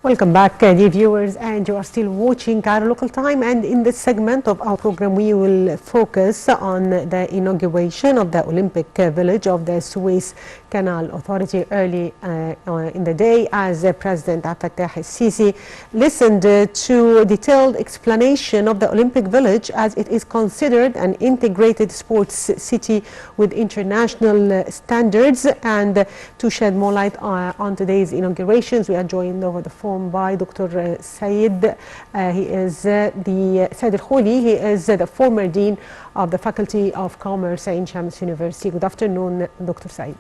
Welcome back, dear viewers, and you are still watching Cairo Local Time. And in this segment of our program, we will focus on the inauguration of the Olympic Village of the Suez Canal Authority early in the day, as President Abdel Fattah el-Sisi listened to a detailed explanation of the Olympic Village, as it is considered an integrated sports city with international standards. And to shed more light on today's inaugurations, we are joined over the phone by Dr. Said. He is the Said Kholy. He is the former Dean of the Faculty of Commerce at Ain Shams University. Good afternoon, Dr. Said.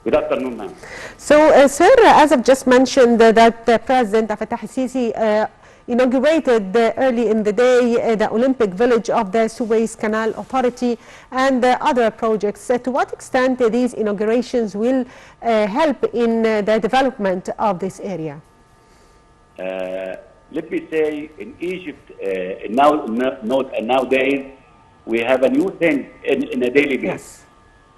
Good afternoon, ma'am. So, sir, as I've just mentioned, that President Abdel Fattah el-Sisi inaugurated early in the day the Olympic Village of the Suez Canal Authority and other projects. To what extent these inaugurations will help in the development of this area? Let me say, in Egypt, nowadays, we have a new thing in a daily basis.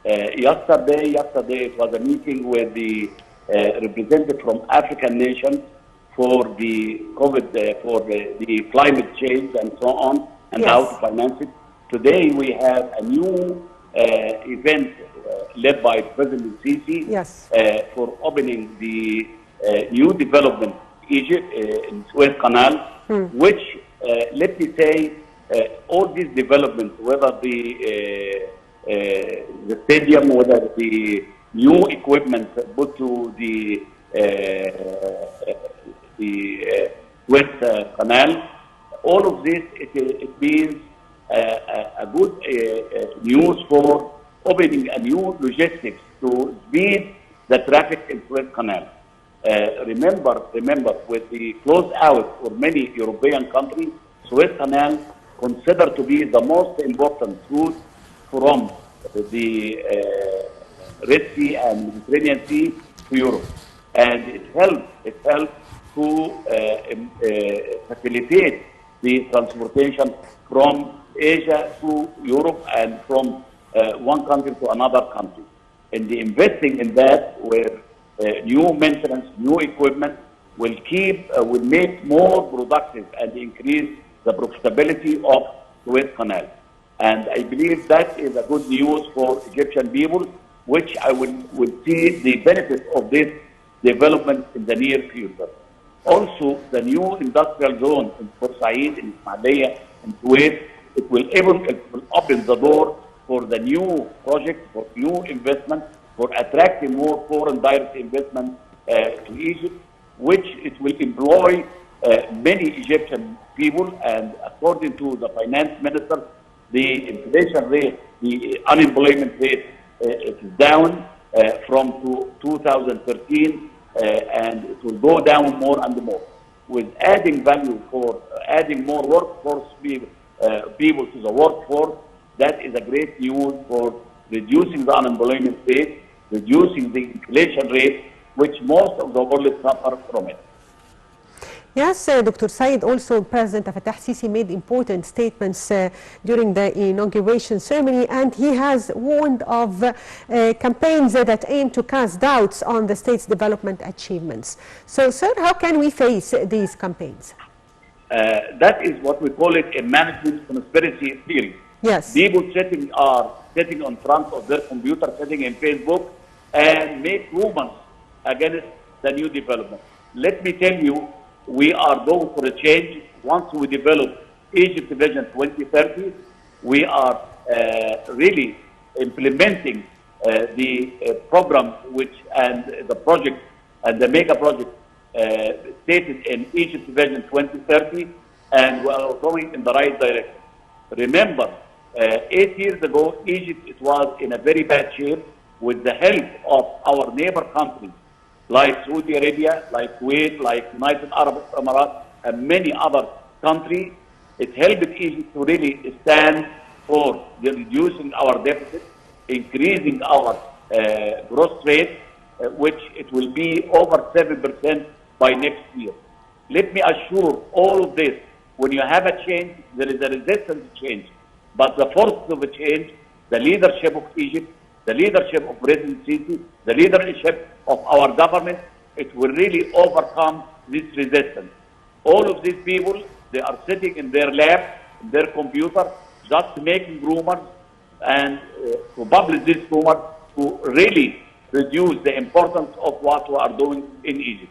Yesterday it was a meeting with the representative from African nations for the COVID, for the climate change and so on, and how to finance it. Today we have a new event led by President Sisi for opening the new development Egypt in Suez Canal, which, let me say, all these developments, whether the stadium, whether the new equipment put to the Suez Canal, all of this, it means a good news for opening a new logistics to speed the traffic in Suez Canal. Remember, with the close out for many European countries, Suez Canal considered to be the most important route from the Red Sea and Mediterranean Sea to Europe, and it helped to facilitate the transportation from Asia to Europe and from one country to another country. And the investing in that, where new maintenance, new equipment will make more productive and increase the profitability of Suez Canal. And I believe that is a good news for Egyptian people, which I will see the benefit of this development in the near future. Also, the new industrial zone in Port Said, in Ismailia, in Kuwait, it will open the door for the new projects, for new investment, for attracting more foreign direct investment to Egypt, which it will employ many Egyptian people. And according to the finance minister, the inflation rate, the unemployment rate is down from 2013, and it will go down more and more. With adding value for adding more workforce people to the workforce, that is a great news for reducing the unemployment rate, reducing the inflation rate, which most of the world suffer from it. Yes, Dr. Said, also President Fattah el-Sisi made important statements during the inauguration ceremony, and he has warned of campaigns that aim to cast doubts on the state's development achievements. So, sir, how can we face these campaigns? That is what we call it a management conspiracy theory. Yes. People sitting on front of their computer, sitting in Facebook, and make rumors against the new development. Let me tell you, we are going for a change. Once we develop Egypt Vision 2030, we are really implementing the program and the project and the mega project stated in Egypt Vision 2030, and we are going in the right direction. Remember, 8 years ago, Egypt was in a very bad shape. With the help of our neighbor countries, like Saudi Arabia, like Kuwait, like United Arab Emirates, and many other countries, it helped Egypt to really stand for reducing our deficit, increasing our growth rate, which it will be over 7% by next year. Let me assure all of this, when you have a change, there is a resistance to change. But the force of a change, the leadership of Egypt, the leadership of President Sisi, the leadership of our government, it will really overcome this resistance. All of these people, they are sitting in their lab, their computer, just making rumors and to publish this rumor to really reduce the importance of what we are doing in Egypt.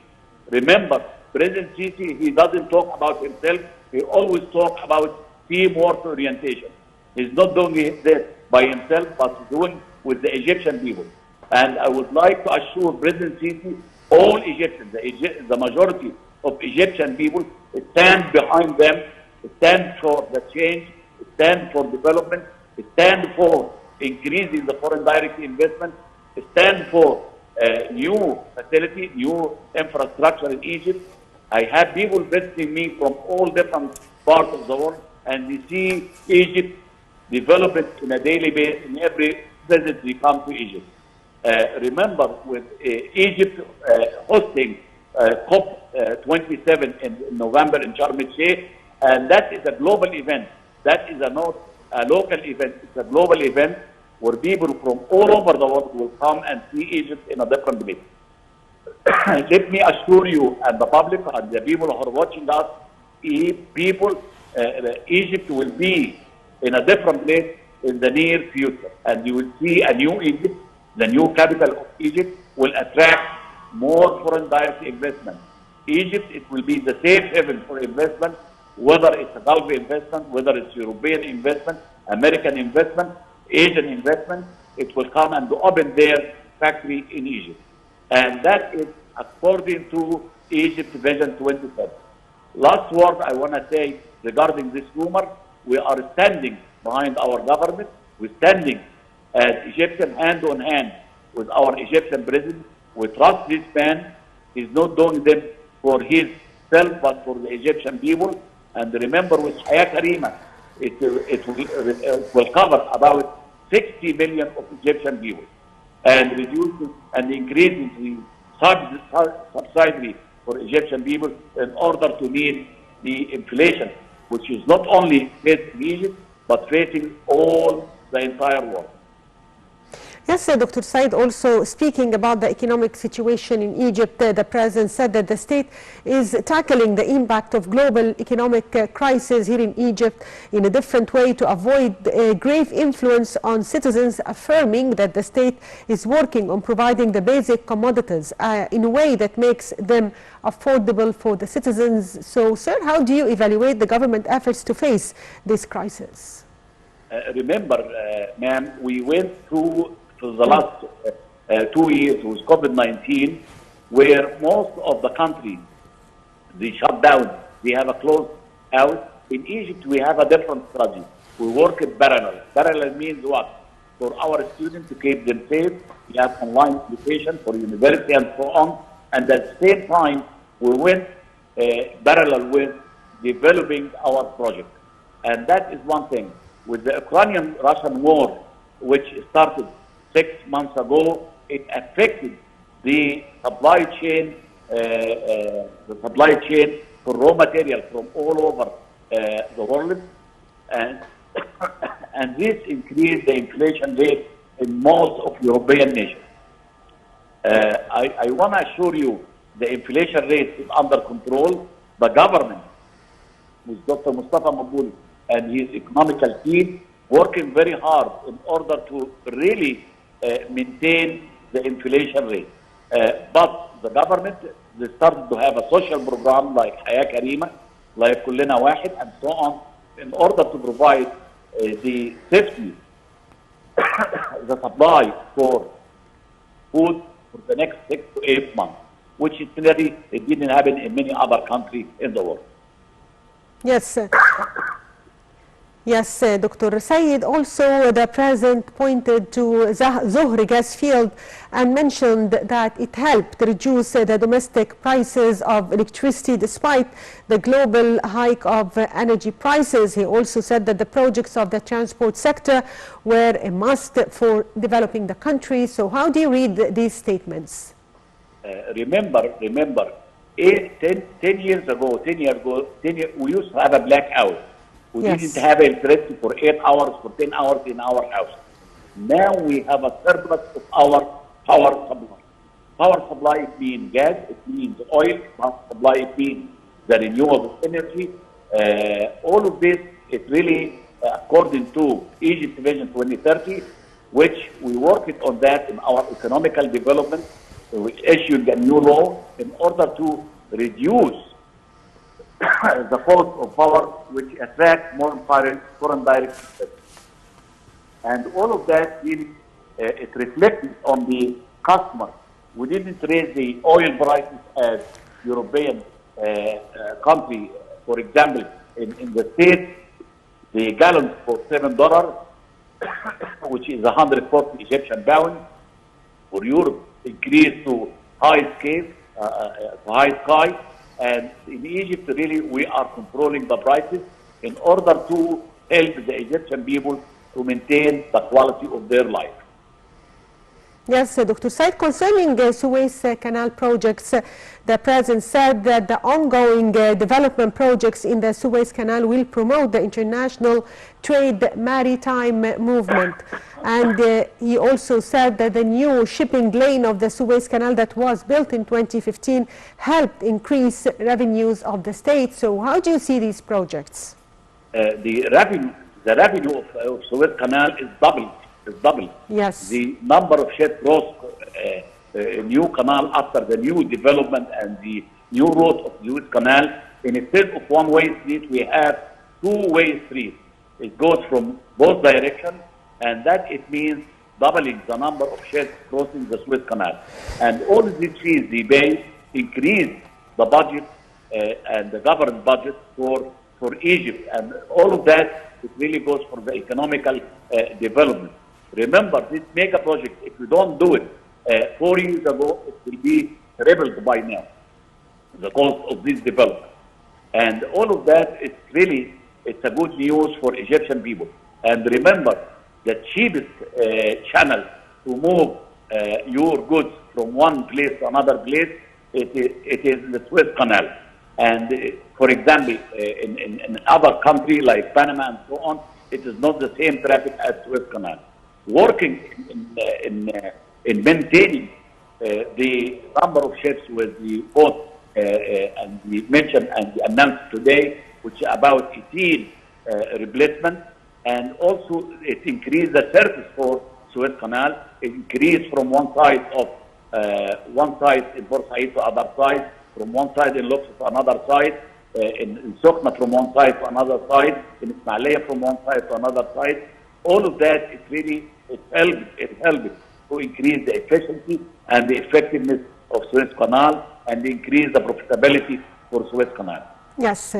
Remember, President Sisi, he doesn't talk about himself. He always talks about teamwork orientation. He's not doing this by himself, but he's doing with the Egyptian people. And I would like to assure President Sisi, all Egyptians, the majority of Egyptian people stand behind them, stand for the change, stand for development, stand for increasing the foreign direct investment, stand for new facility, new infrastructure in Egypt. I have people visiting me from all different parts of the world, and they see Egypt developing in a daily basis in every visit we come to Egypt. Remember, with Egypt hosting COP27 in November in Sharm el-Sheikh, and that is a global event. That is not a local event, it's a global event where people from all over the world will come and see Egypt in a different place. Let me assure you and the public and the people who are watching us, Egypt will be in a different place in the near future. And you will see a new Egypt, the new capital of Egypt will attract more foreign direct investment. Egypt, it will be the safe haven for investment, whether it's a Gulf investment, whether it's European investment, American investment, Asian investment, it will come and open their factory in Egypt. And that is according to Egypt Vision 2030. Last word I want to say regarding this rumor, we are standing behind our government. We're standing as Egyptian hand on hand with our Egyptian president. We trust this man. He's not doing them for himself, but for the Egyptian people. And remember, with Hayat Karima, it will cover about 60 million of Egyptian people, and reducing and increasing the subsidy for Egyptian people in order to meet the inflation, which is not only facing Egypt, but facing all the entire world. Yes, Dr. Said, also speaking about the economic situation in Egypt, the president said that the state is tackling the impact of global economic crisis here in Egypt in a different way to avoid a grave influence on citizens, affirming that the state is working on providing the basic commodities in a way that makes them affordable for the citizens. So, sir, how do you evaluate the government efforts to face this crisis? Remember, ma'am, we went through the last 2 years with COVID-19, where most of the countries, they shut down, they have a closed out. In Egypt, we have a different strategy. We work in parallel. Parallel means what? For our students to keep them safe, we have online education for university and so on. And at the same time, we went parallel with developing our project. And that is one thing. With the Ukrainian-Russian war, which started 6 months ago, it affected the supply chain, for raw material from all over the world, and and this increased the inflation rate in most of European nations. I want to assure you, the inflation rate is under control. The government, with Dr. Mustafa Mabouli and his economical team, working very hard in order to really maintain the inflation rate. But the government, they started to have a social program like Hayat Karima, like Kullina Wahid, and so on, in order to provide the safety, the supply for food for the next 6 to 8 months, which clearly it didn't happen in many other countries in the world. Yes, yes, Dr. Said. Also, the president pointed to Zohr gas field and mentioned that it helped reduce the domestic prices of electricity despite the global hike of energy prices. He also said that the projects of the transport sector were a must for developing the country. So how do you read these statements? Remember, 10 years ago, we used to have a blackout. We didn't have electricity for 8 hours, for 10 hours in our house. Now we have a surplus of our power supply. power supply, it means gas, it means oil. Power supply, it means the renewable energy. All of this, it really, according to Egypt Vision 2030, which we worked on that in our economical development. We issued a new law in order to reduce the cost of power, which attracts more foreign direct investment. And all of that, it reflected on the customer. We didn't raise the oil prices as European country. For example, in the States, the gallon for $7, which is 140 Egyptian pounds. For Europe, increased to high scale, high sky. And in Egypt, really, we are controlling the prices in order to help the Egyptian people to maintain the quality of their life. Yes, Dr. Said, concerning Suez Canal projects, the President said that the ongoing development projects in the Suez Canal will promote the international trade maritime movement. And he also said that the new shipping lane of the Suez Canal that was built in 2015 helped increase revenues of the state. So how do you see these projects? The revenue of Suez Canal is doubled. Yes. The number of ships cross a new canal after the new development and the new route of Suez Canal. Instead of one-way street, we have two-way street. It goes from both directions, and that it means doubling the number of ships crossing the Suez Canal. And all of these fees, they pay, increase the budget and the government budget for Egypt. And all of that, it really goes for the economical development. Remember, this mega project, if you don't do it 4 years ago, it will be tripled by now, the cost of this development. And all of that, it's a good news for Egyptian people. And remember, the cheapest channel to move your goods from one place to another place, it is the Suez Canal. And for example, in other countries like Panama and so on, it is not the same traffic as Suez Canal. Working in maintaining the number of ships with the boat and we mentioned and announced today, which is about 18 replacement, and also it increased the service for Suez Canal. It increased from one side in Port Said to other side, from one side in Luxor to another side, in Sokhna from one side to another side, in Ismailia from one side to another side. All of that, it helped to increase the efficiency and the effectiveness of Suez Canal and increase the profitability for Suez Canal. Yes,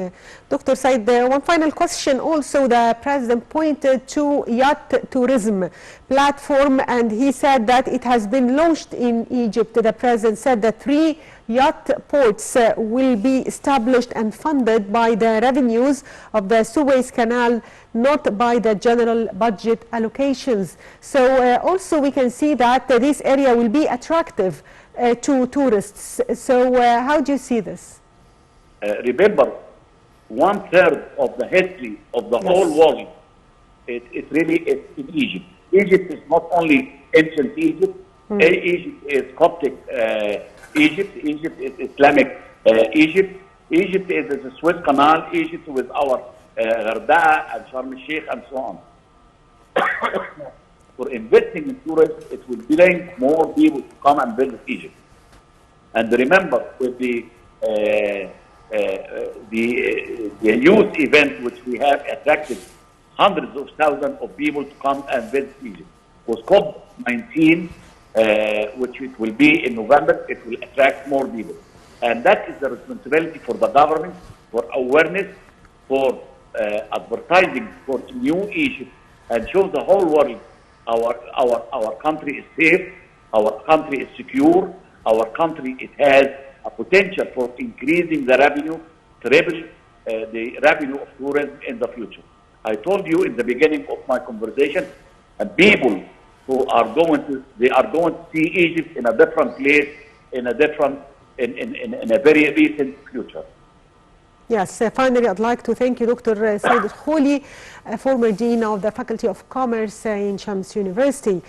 Dr. Said, one final question. Also, the President pointed to yacht tourism platform, and he said that it has been launched in Egypt. The President said that 3 yacht ports will be established and funded by the revenues of the Suez Canal, not by the general budget allocations. So also we can see that this area will be attractive to tourists. So how do you see this? Remember, 1/3 of the history of the whole world, it really is in Egypt. Egypt is not only ancient Egypt, Egypt is Coptic Egypt, Egypt is Islamic Egypt, Egypt is the Suez Canal, Egypt with our Ghardaa and Sharm el-Sheikh and so on. For investing in tourism, it will bring more people to come and visit Egypt. And remember, with the youth event, which we have attracted hundreds of thousands of people to come and visit Egypt, was COP19, which it will be in November. It will attract more people. And that is the responsibility for the government, for awareness, for advertising for new Egypt, and show the whole world our country is safe, our country is secure, our country, it has a potential for increasing the revenue, triple the revenue of tourism in the future. I told you in the beginning of my conversation, people who are going to see Egypt in a different place, in a very recent future. Yes, finally, I'd like to thank you, Dr. Kholy, former Dean of the Faculty of Commerce in Shams University.